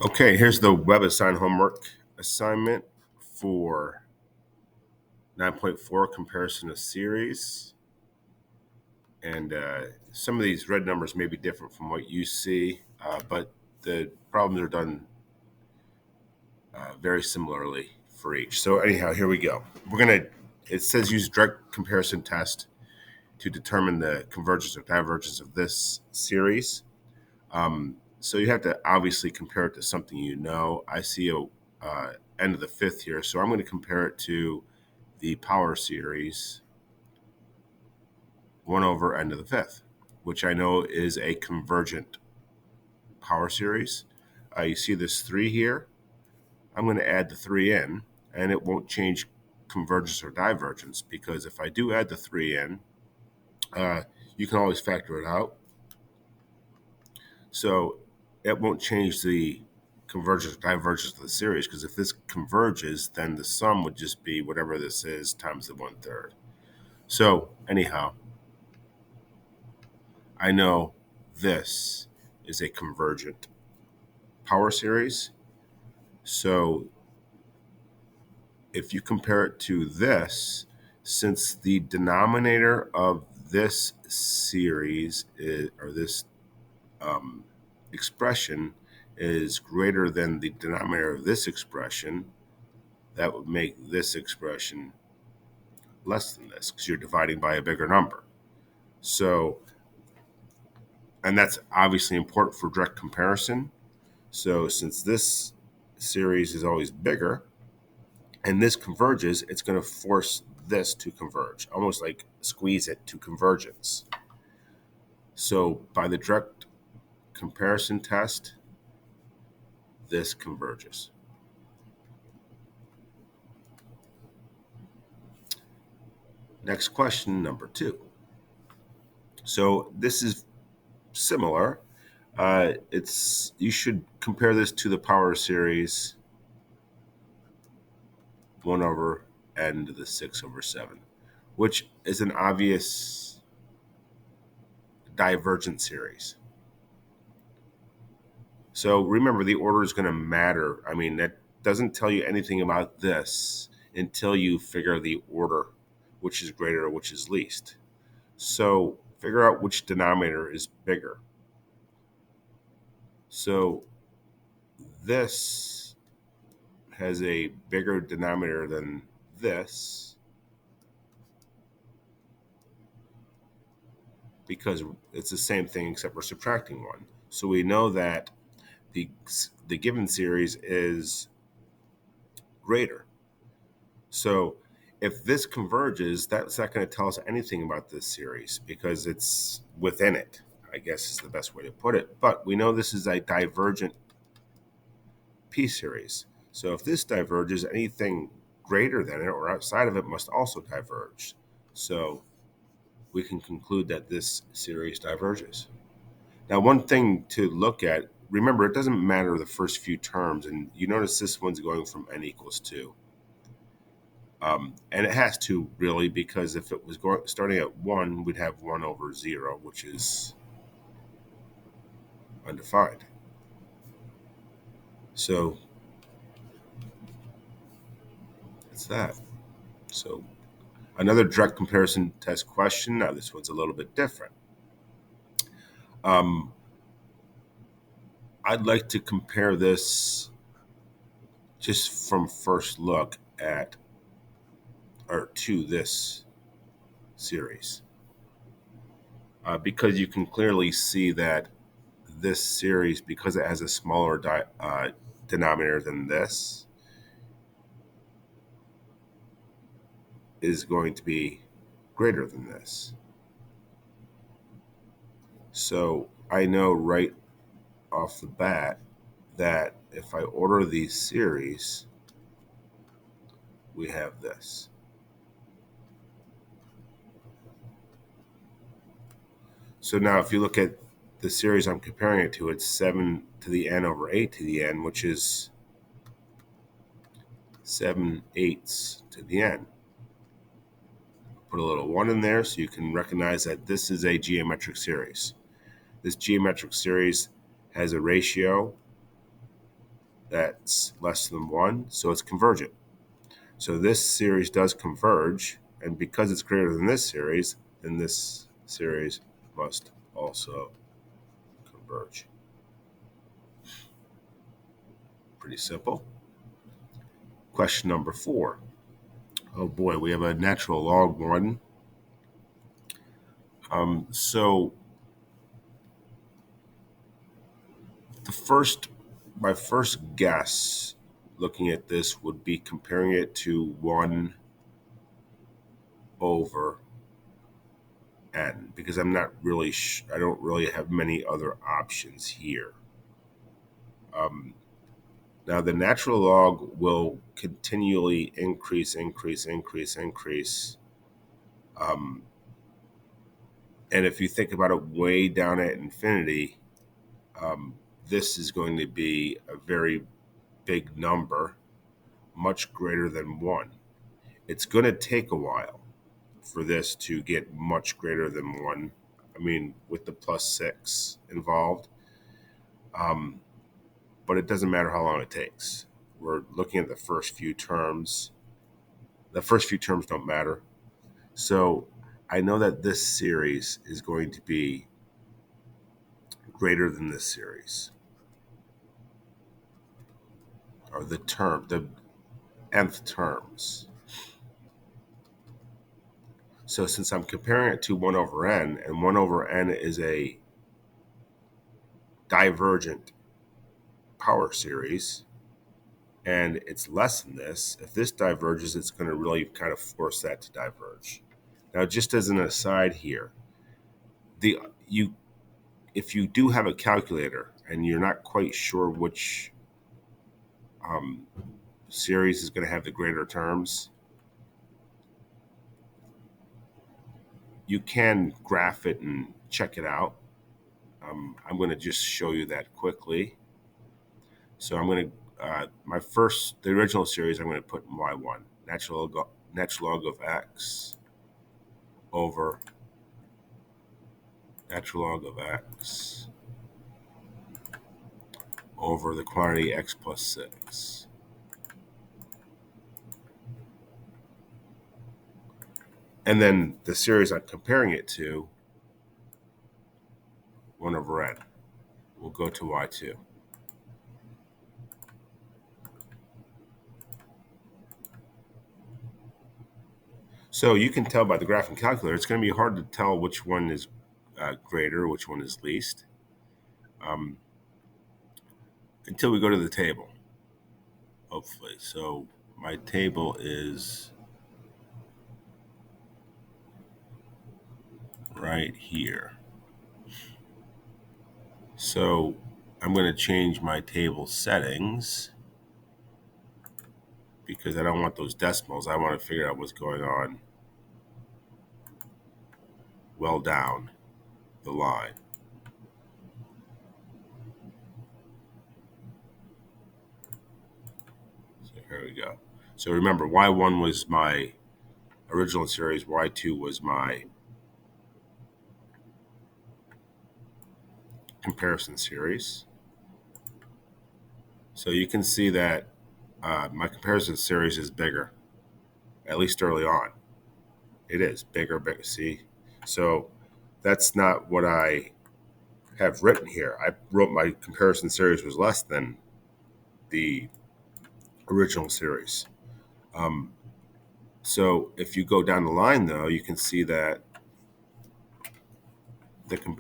Okay, here's the web assigned homework assignment for 9.4 comparison of series. And some of these red numbers may be different from what you see, but the problems are done very similarly for each. So, anyhow, here we go. It says use direct comparison test to determine the convergence or divergence of this series. So you have to obviously compare it to something you know. I see a end of the fifth here, so I'm going to compare it to the power series 1 over end of the fifth, which I know is a convergent power series. You see this 3 here. I'm going to add the 3 in, and it won't change convergence or divergence, because if I do add the 3 in, you can always factor it out. So it won't change the convergence or divergence of the series, because if this converges, then the sum would just be whatever this is times the 1/3. So anyhow, I know this is a convergent power series. So if you compare it to this, since the denominator of this series is, or this um, expression is greater than the denominator of this expression, that would make this expression less than this, because you're dividing by a bigger number. So, and that's obviously important for direct comparison. So since this series is always bigger and this converges, it's going to force this to converge, almost like squeeze it to convergence. So by the direct comparison test, this converges. Next question, number 2. So this is similar. It's you should compare this to the power series 1 over n to the 6 over 7, which is an obvious divergent series. So remember, the order is going to matter. I mean, that doesn't tell you anything about this until you figure the order, which is greater or which is least. So figure out which denominator is bigger. So this has a bigger denominator than this, because it's the same thing except we're subtracting one. So we know that the given series is greater. So if this converges, that's not going to tell us anything about this series because it's within it, I guess is the best way to put it. But we know this is a divergent P series. So if this diverges, anything greater than it or outside of it must also diverge. So we can conclude that this series diverges. Now, one thing to look at, remember, it doesn't matter the first few terms, and you notice this one's going from n equals 2. And it has to, really, because if it was starting at 1, we'd have 1 over 0, which is undefined. So it's that. So another direct comparison test question. Now, this one's a little bit different. Um, I'd like to compare this just from first look at, or to this series, because you can clearly see that this series, because it has a smaller denominator than this, is going to be greater than this. So I know right off the bat that if I order these series, we have this. So now if you look at the series I'm comparing it to, it's 7 to the n over 8 to the n, which is 7/8 to the n. Put a little 1 in there so you can recognize that this is a geometric series. This geometric series has a ratio that's less than 1, so it's convergent. So this series does converge, and because it's greater than this series, then this series must also converge. Pretty simple. Question number 4. Oh boy, we have a natural log one. So my first guess looking at this would be comparing it to 1 over n, because I'm not really, I don't really have many other options here. Now the natural log will continually increase. Um, and if you think about it way down at infinity, um, this is going to be a very big number, much greater than 1. It's going to take a while for this to get much greater than 1. I mean, with the plus 6 involved. But it doesn't matter how long it takes. We're looking at the first few terms. The first few terms don't matter. So I know that this series is going to be greater than this series, or the nth terms. So since I'm comparing it to 1 over n, and 1 over n is a divergent power series, and it's less than this, if this diverges, it's going to really kind of force that to diverge. Now, just as an aside here, the you if you do have a calculator and you're not quite sure which um, series is going to have the greater terms, you can graph it and check it out. I'm going to just show you that quickly. So I'm going to the original series I'm going to put in y1, natural log of x over natural log of x over the quantity x plus 6. And then the series I'm comparing it to, 1 over n, will go to y2. So you can tell by the graphing calculator, it's going to be hard to tell which one is greater, which one is least, um, until we go to the table, hopefully. So my table is right here. So I'm going to change my table settings because I don't want those decimals. I want to figure out what's going on well down the line. So here we go. So remember, y1 was my original series, y2 was my comparison series. So you can see that my comparison series is bigger, at least early on. It is bigger. See? So that's not what I have written here. I wrote my comparison series was less than the original series. Um, so if you go down the line, though, you can see that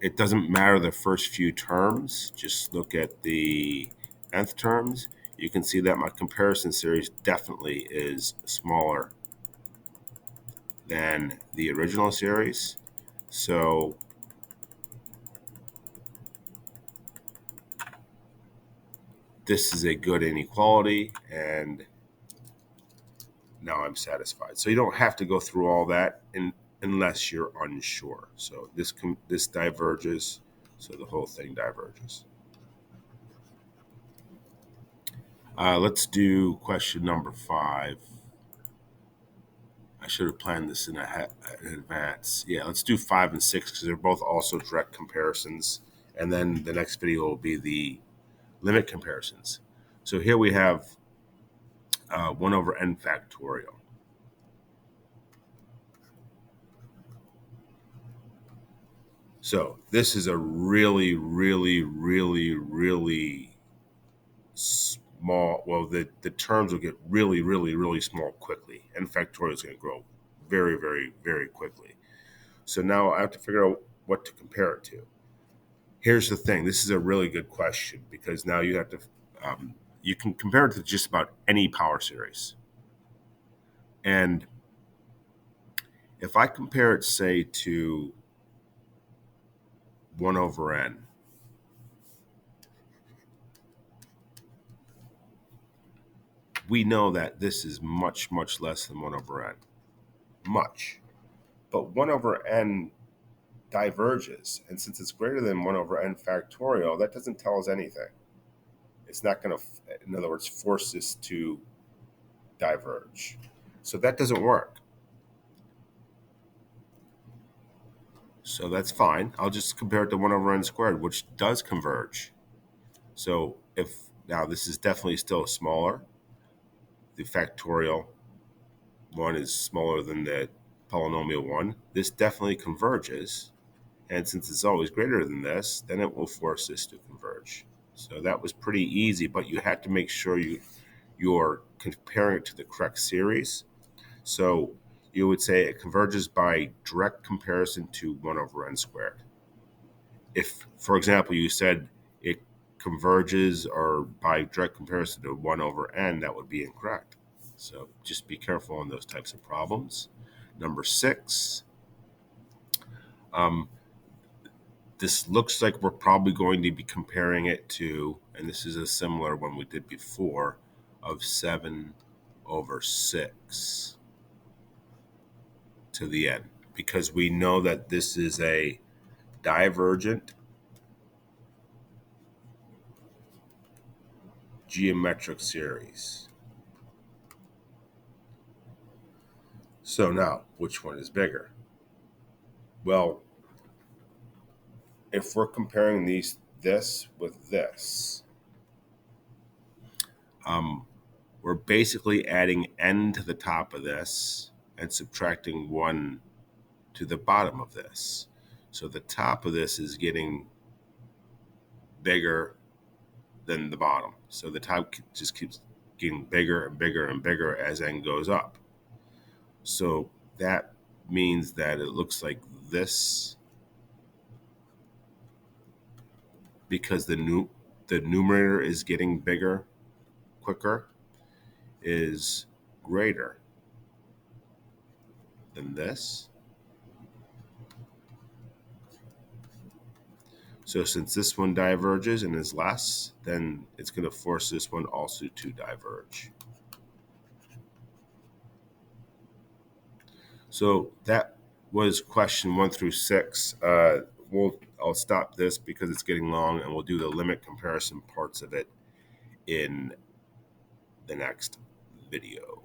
it doesn't matter the first few terms. Just look at the nth terms. You can see that my comparison series definitely is smaller than the original series. So this is a good inequality, and now I'm satisfied. So you don't have to go through all that unless you're unsure. So this diverges, so the whole thing diverges. Let's do question number 5. I should have planned this in advance. Yeah, let's do 5 and 6 because they're both also direct comparisons. And then the next video will be the limit comparisons. So here we have 1 over n factorial. So this is a really, really, really, really small, well, the terms will get really, really, really small quickly. N factorial is going to grow very, very, very quickly. So now I have to figure out what to compare it to. Here's the thing. This is a really good question because now you have to, you can compare it to just about any power series. And if I compare it, say, to 1 over n, we know that this is much, much less than 1 over n. Much. But 1 over n diverges. And since it's greater than 1 over n factorial, that doesn't tell us anything. It's not going to, in other words, force this to diverge. So that doesn't work. So that's fine. I'll just compare it to 1 over n squared, which does converge. So if now this is definitely still smaller, the factorial one is smaller than the polynomial one. This definitely converges. And since it's always greater than this, then it will force this to converge. So that was pretty easy, but you had to make sure you're comparing it to the correct series. So you would say it converges by direct comparison to 1 over n squared. If, for example, you said it converges or by direct comparison to 1 over n, that would be incorrect. So just be careful on those types of problems. Number 6, this looks like we're probably going to be comparing it to, and this is a similar one we did before, of 7 over 6 to the n, because we know that this is a divergent geometric series. So now, which one is bigger? Well, if we're comparing this with this, we're basically adding n to the top of this and subtracting 1 to the bottom of this. So the top of this is getting bigger than the bottom. So the top just keeps getting bigger and bigger and bigger as n goes up. So that means that it looks like this, because the numerator is getting bigger quicker, is greater than this. So since this one diverges and is less, then it's going to force this one also to diverge. So that was question 1 through 6. I'll stop this because it's getting long, and we'll do the limit comparison parts of it in the next video.